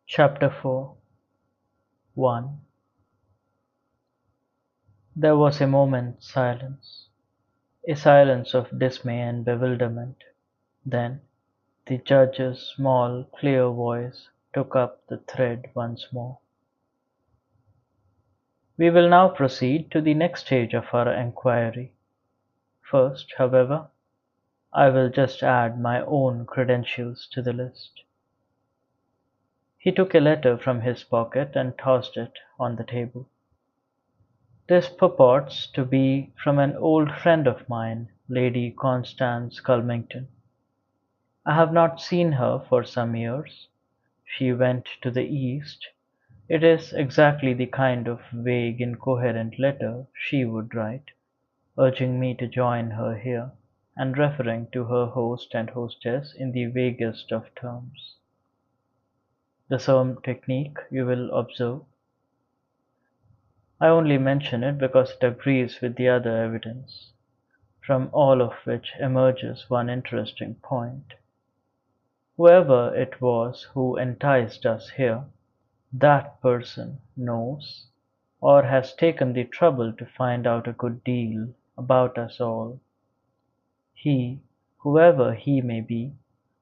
Chapter 4 1 There was a moment's silence, a silence of dismay and bewilderment. Then the judge's small, clear voice took up the thread once more. We will now proceed to the next stage of our enquiry. First, however, I will just add my own credentials to the list. He took a letter from his pocket and tossed it on the table. This purports to be from an old friend of mine, Lady Constance Culmington. I have not seen her for some years. She went to the East. It is exactly the kind of vague, incoherent letter she would write, urging me to join her here, and referring to her host and hostess in the vaguest of terms. The same technique, you will observe. I only mention it because it agrees with the other evidence, from all of which emerges one interesting point. Whoever it was who enticed us here, that person knows, or has taken the trouble to find out a good deal about us all. He, whoever he may be,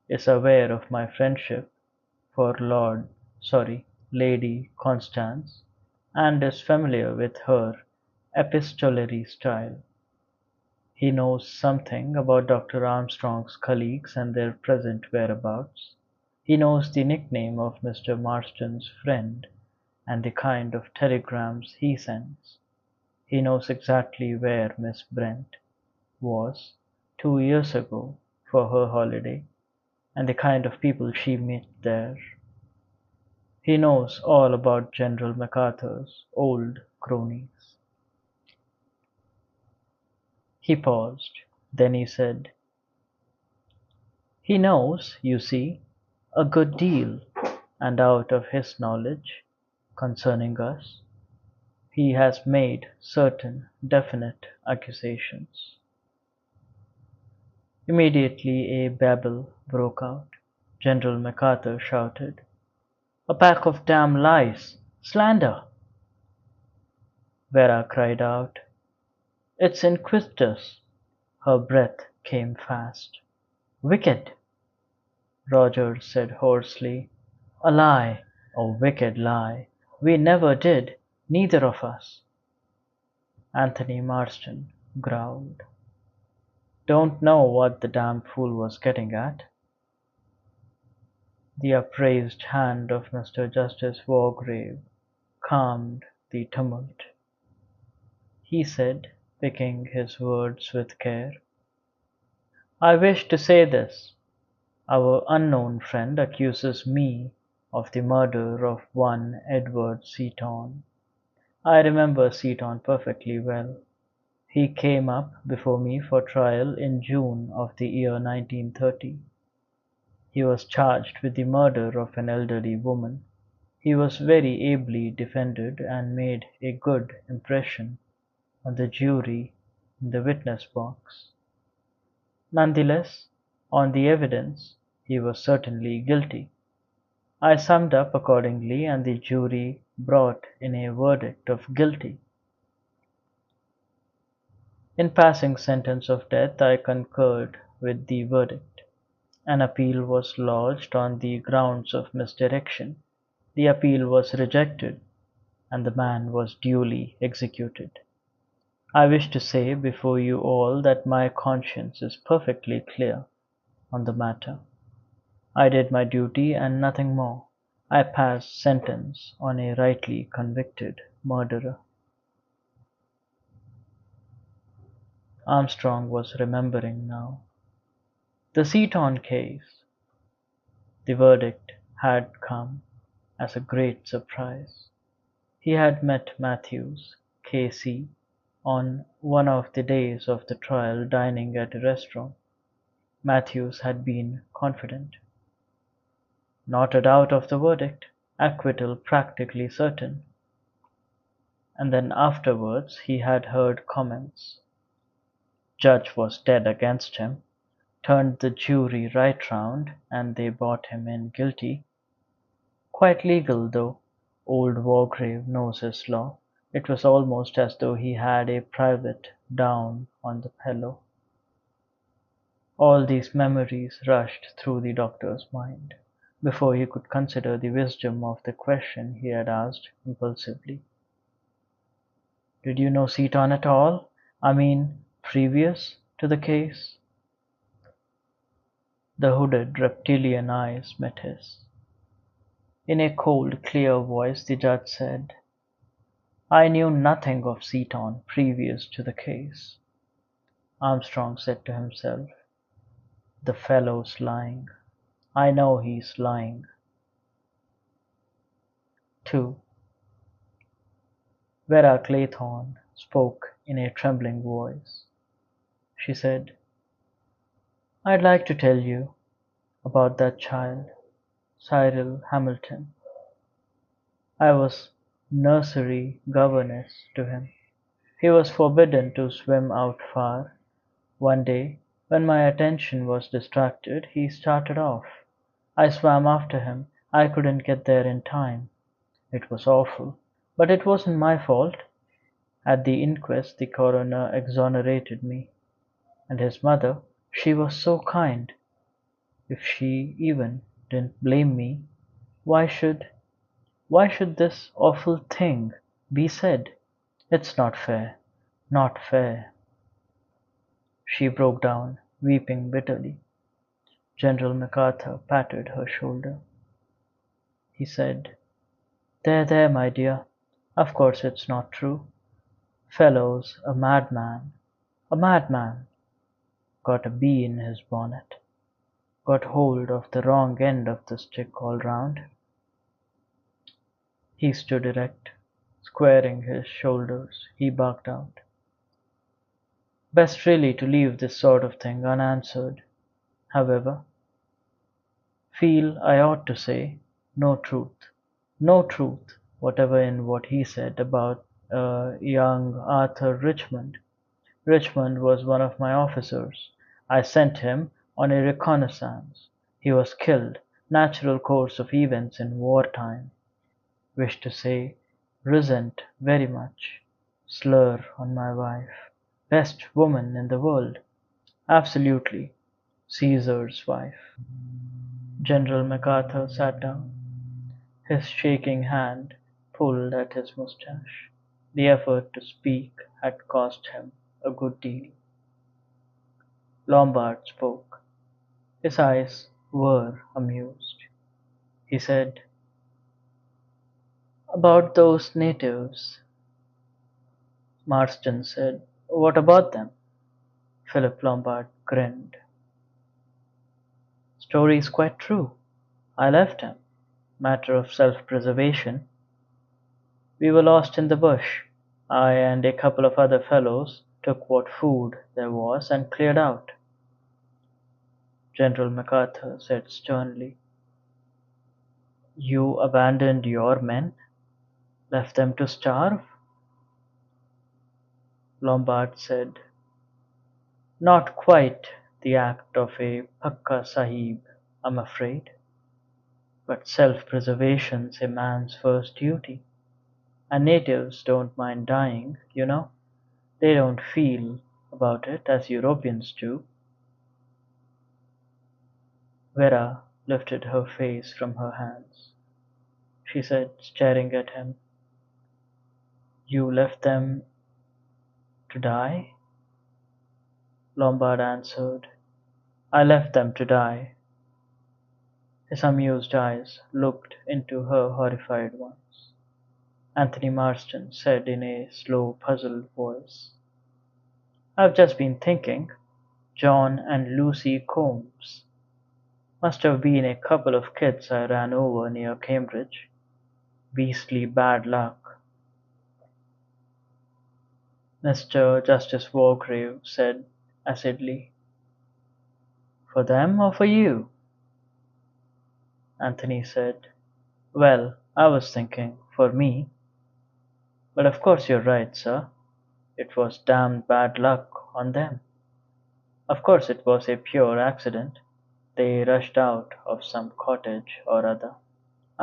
is aware of my friendship for Lady Constance, and is familiar with her epistolary style. He knows something about Dr. Armstrong's colleagues and their present whereabouts. He knows the nickname of Mr. Marston's friend and the kind of telegrams he sends. He knows exactly where Miss Brent was 2 years ago for her holiday, and the kind of people she met there. He knows all about General MacArthur's old cronies. He paused. Then he said, "He knows, you see, a good deal, and out of his knowledge concerning us, he has made certain definite accusations." Immediately a babel broke out. General MacArthur shouted, "A pack of damn lies! Slander!" Vera cried out, "It's Inquisitors!" Her breath came fast. "Wicked!" Roger said hoarsely, "A lie, a wicked lie. We never did, neither of us." Anthony Marston growled, "Don't know what the damn fool was getting at." The upraised hand of Mr. Justice Wargrave calmed the tumult. He said, picking his words with care, "I wish to say this. Our unknown friend accuses me of the murder of one Edward Seaton. I remember Seaton perfectly well. He came up before me for trial in June of the year 1930. He was charged with the murder of an elderly woman. He was very ably defended and made a good impression on the jury in the witness box. Nonetheless, on the evidence, he was certainly guilty. I summed up accordingly, and the jury brought in a verdict of guilty. In passing sentence of death, I concurred with the verdict. An appeal was lodged on the grounds of misdirection. The appeal was rejected, and the man was duly executed. I wish to say before you all that my conscience is perfectly clear on the matter. I did my duty and nothing more. I passed sentence on a rightly convicted murderer." Armstrong was remembering now. The Seaton case. The verdict had come as a great surprise. He had met Matthews, K.C., on one of the days of the trial dining at a restaurant. Matthews had been confident. Not a doubt of the verdict, acquittal practically certain. And then afterwards he had heard comments. Judge was dead against him, turned the jury right round, and they brought him in guilty. Quite legal, though. Old Wargrave knows his law. It was almost as though he had a private down on the pillow. All these memories rushed through the doctor's mind before he could consider the wisdom of the question he had asked impulsively. Did you know Seton at all? I mean, previous to the case? The hooded reptilian eyes met his. In a cold, clear voice, the judge said, I knew nothing of Seton previous to the case. Armstrong said to himself, the fellow's lying. I know he's lying. 2. Vera Claythorne spoke in a trembling voice. She said, I'd like to tell you about that child, Cyril Hamilton. I was nursery governess to him. He was forbidden to swim out far. One day, when my attention was distracted, he started off. I swam after him. I couldn't get there in time. It was awful, but it wasn't my fault. At the inquest the coroner exonerated me. And his mother, she was so kind. If she even didn't blame me, why should why should this awful thing be said? It's not fair. Not fair. She broke down, weeping bitterly. General MacArthur patted her shoulder. He said, there, there, my dear. Of course it's not true. Fellow's a madman. A madman. Got a bee in his bonnet. Got hold of the wrong end of the stick all round. He stood erect, squaring his shoulders. He barked out. Best really to leave this sort of thing unanswered. However, feel I ought to say, no truth. No truth, whatever in what he said about young Arthur Richmond. Richmond was one of my officers. I sent him on a reconnaissance. He was killed. Natural course of events in wartime. Wish to say, resent very much. Slur on my wife. Best woman in the world. Absolutely. Caesar's wife. General MacArthur sat down. His shaking hand pulled at his moustache. The effort to speak had cost him a good deal. Lombard spoke. His eyes were amused. He said, about those natives. Marston said, what about them? Philip Lombard grinned. Story's quite true. I left him. Matter of self-preservation. We were lost in the bush. I and a couple of other fellows took what food there was and cleared out. General MacArthur said sternly, you abandoned your men? Left them to starve? Lombard said, not quite the act of a Pakka Sahib, I'm afraid. But self-preservation's a man's first duty. And natives don't mind dying, you know. They don't feel about it as Europeans do. Vera lifted her face from her hands. She said, staring at him, you left them to die? Lombard answered, I left them to die. His amused eyes looked into her horrified ones. Anthony Marston said in a slow, puzzled voice, I've just been thinking. John and Lucy Combs. Must have been a couple of kids I ran over near Cambridge. Beastly bad luck. Mr. Justice Wargrave said acidly, for them or for you? Anthony said, well, I was thinking, for me. But of course you're right, sir. It was damned bad luck on them. Of course it was a pure accident. They rushed out of some cottage or other.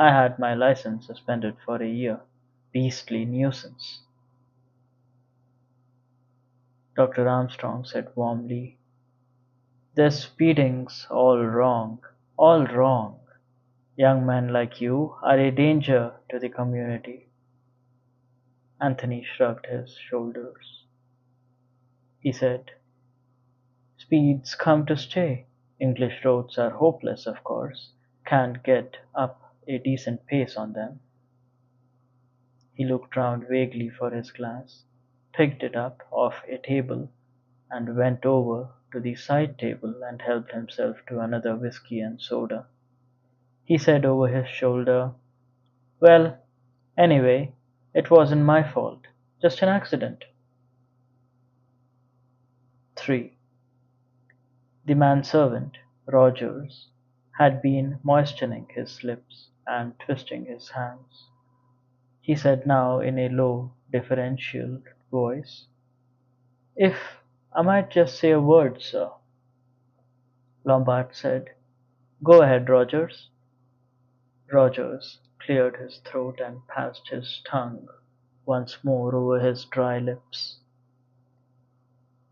I had my license suspended for a year. Beastly nuisance. Dr. Armstrong said warmly. This speeding's all wrong. All wrong. Young men like you are a danger to the community. Anthony shrugged his shoulders. He said, Speeds come to stay. English roads are hopeless, of course. Can't get up a decent pace on them. He looked round vaguely for his glass, picked it up off a table, and went over to the side table and helped himself to another whisky and soda. He said over his shoulder, Well, anyway, it wasn't my fault. Just an accident. 3. The manservant, Rogers, had been moistening his lips and twisting his hands. He said now in a low, deferential voice, If I might just say a word, sir. Lombard said, Go ahead, Rogers. Rogers cleared his throat and passed his tongue once more over his dry lips.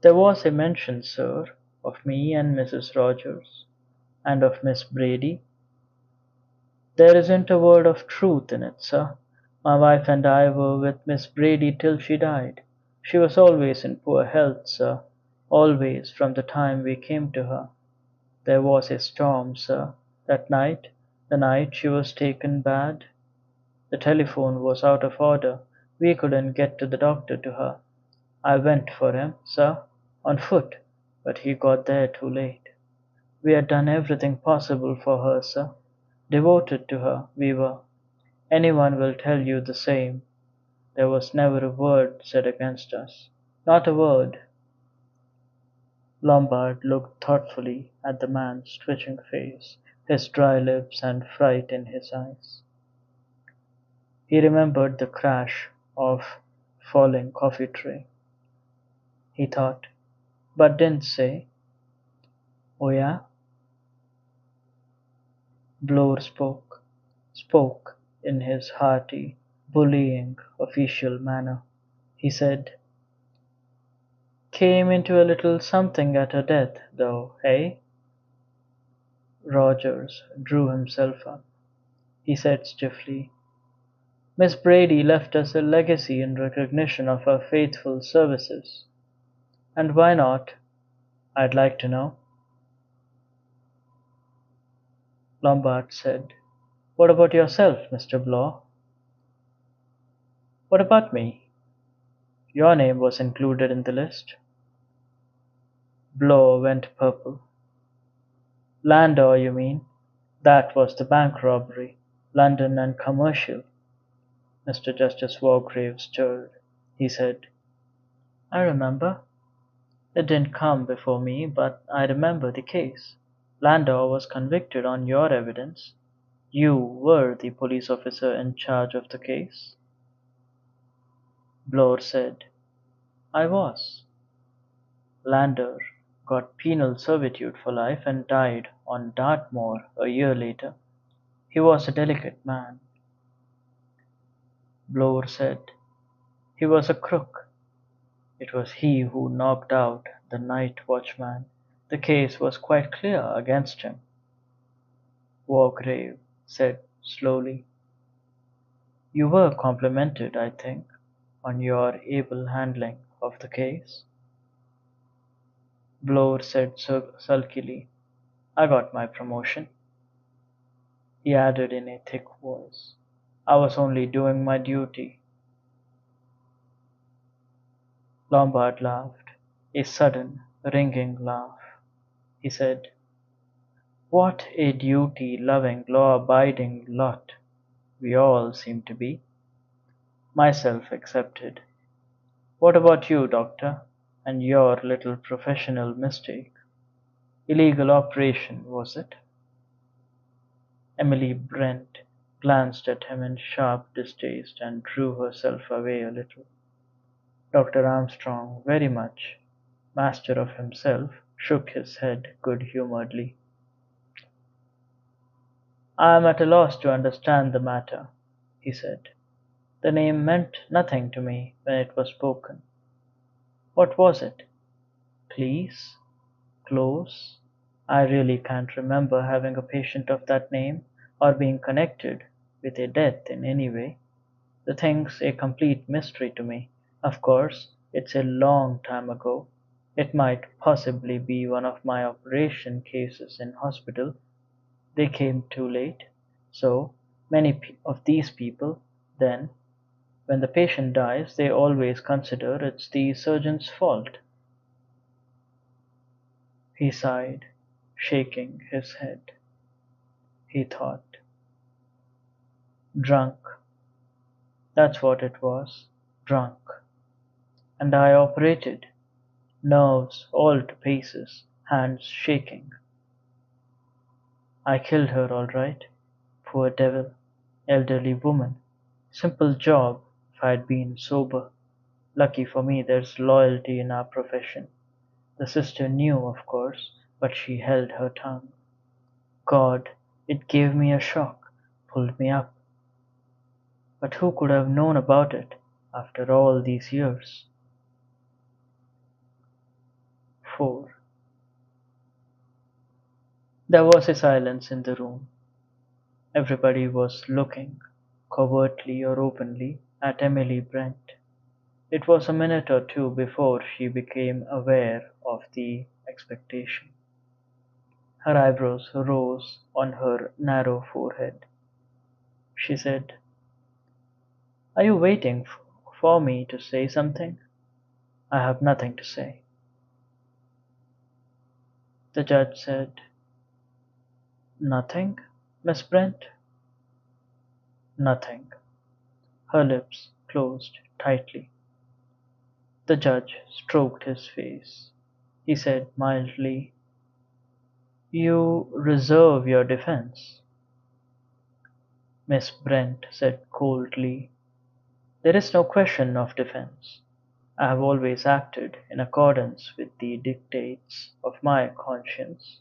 There was a mention, sir, of me and Mrs. Rogers, and of Miss Brady. There isn't a word of truth in it, sir. My wife and I were with Miss Brady till she died. She was always in poor health, sir, always from the time we came to her. There was a storm, sir, that night, the night she was taken bad. The telephone was out of order. We couldn't get to the doctor to her. I went for him, sir, on foot, but he got there too late. We had done everything possible for her, sir. Devoted to her, we were. Anyone will tell you the same. There was never a word said against us. Not a word. Lombard looked thoughtfully at the man's twitching face, his dry lips and fright in his eyes. He remembered the crash of falling coffee tray. He thought, but didn't say. Oh yeah? Bloor spoke in his hearty, bullying, official manner. He said, Came into a little something at her death, though, eh? Rogers drew himself up. He said stiffly, Miss Brady left us a legacy in recognition of her faithful services. And why not? I'd like to know. Lombard said, What about yourself, Mr. Bloor? What about me? Your name was included in the list. Bloor went purple. Landor, you mean? That was the bank robbery, London and Commercial. Mr. Justice Wargrave stirred. He said, I remember. It didn't come before me, but I remember the case. Landor was convicted on your evidence. You were the police officer in charge of the case? Bloor said, I was. Landor got penal servitude for life and died on Dartmoor a year later. He was a delicate man. Bloor said, He was a crook. It was he who knocked out the night watchman. The case was quite clear against him. Wargrave said slowly, You were complimented, I think, on your able handling of the case. Bloor said sulkily, I got my promotion. He added in a thick voice, I was only doing my duty. Lombard laughed, a sudden, ringing laugh. He said, What a duty-loving, law-abiding lot we all seem to be, myself excepted. What about you, doctor, and your little professional mistake? Illegal operation, was it? Emily Brent glanced at him in sharp distaste and drew herself away a little. Dr. Armstrong, very much master of himself, shook his head good-humouredly. I am at a loss to understand the matter, he said. The name meant nothing to me when it was spoken. What was it? Please? Close? I really can't remember having a patient of that name or being connected with a death in any way. The thing's a complete mystery to me. Of course, it's a long time ago. It might possibly be one of my operation cases in hospital. They came too late. So many of these people, then, when the patient dies, they always consider it's the surgeon's fault. He sighed, shaking his head. He thought. Drunk. That's what it was. Drunk. And I operated. Nerves all to pieces, hands shaking. I killed her all right. Poor devil. Elderly woman. Simple job if I'd been sober. Lucky for me there's loyalty in our profession. The sister knew, of course, but she held her tongue. God, it gave me a shock, pulled me up. But who could have known about it after all these years? 4. There was a silence in the room. Everybody was looking, covertly or openly, at Emily Brent. It was a minute or two before she became aware of the expectation. Her eyebrows rose on her narrow forehead. She said, "Are you waiting for me to say something?" "I have nothing to say." The judge said, "Nothing, Miss Brent?" "Nothing." Her lips closed tightly. The judge stroked his face. He said mildly, "You reserve your defense." Miss Brent said coldly, "There is no question of defense. I have always acted in accordance with the dictates of my conscience.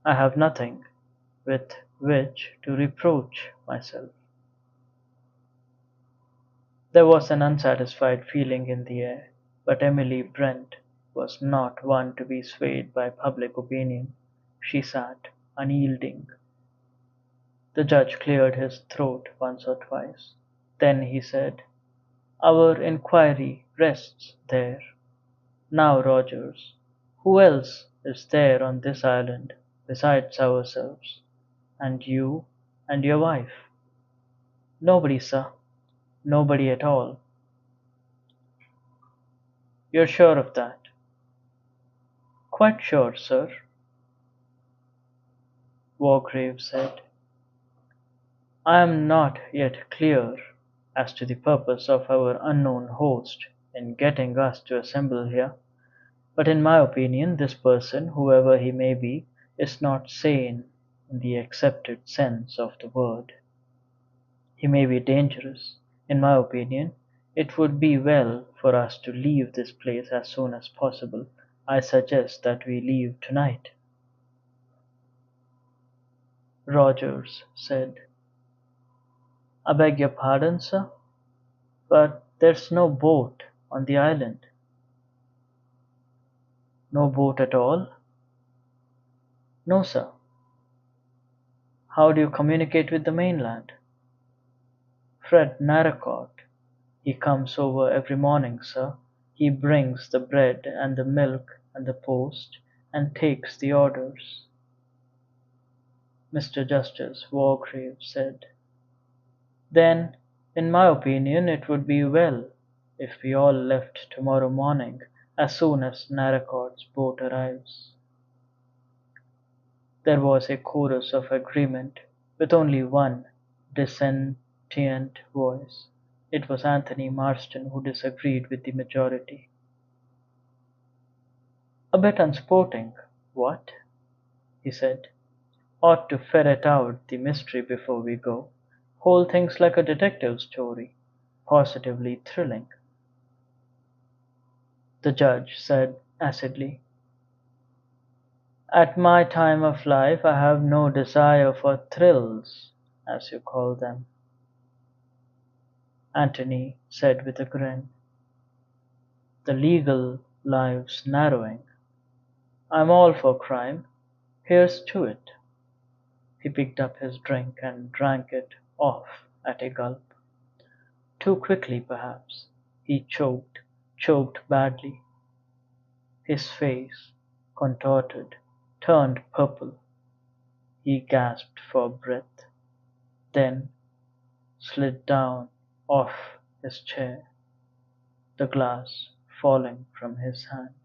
I have nothing with which to reproach myself." There was an unsatisfied feeling in the air, but Emily Brent was not one to be swayed by public opinion. She sat, unyielding. The judge cleared his throat once or twice. Then he said, "Our inquiry rests there. Now, Rogers, who else is there on this island besides ourselves, and you and your wife?" "Nobody, sir. Nobody at all." "You're sure of that?" "Quite sure, sir." Wargrave said, "I am not yet clear as to the purpose of our unknown host in getting us to assemble here, but in my opinion this person, whoever he may be, is not sane in the accepted sense of the word. He may be dangerous. In my opinion, it would be well for us to leave this place as soon as possible. I suggest that we leave tonight." Rogers said, "I beg your pardon, sir, but there's no boat on the island." "No boat at all?" "No, sir." "How do you communicate with the mainland?" "Fred Narracott. He comes over every morning, sir. He brings the bread and the milk and the post, and takes the orders." Mr. Justice Wargrave said, "Then, in my opinion, it would be well if we all left tomorrow morning as soon as Narracott's boat arrives." There was a chorus of agreement, with only one dissentient voice. It was Anthony Marston who disagreed with the majority. "A bit unsporting, what?" he said. "Ought to ferret out the mystery before we go. Whole thing's like a detective story. Positively thrilling." The judge said acidly, At my time of life I have no desire for thrills, as you call them, Antony said with a grin. The legal life's narrowing. I'm all for crime. Here's to it. He picked up his drink and drank it off at a gulp. Too quickly, perhaps. He choked badly. His face, contorted, turned purple. He gasped for breath, then slid down off his chair, the glass falling from his hand.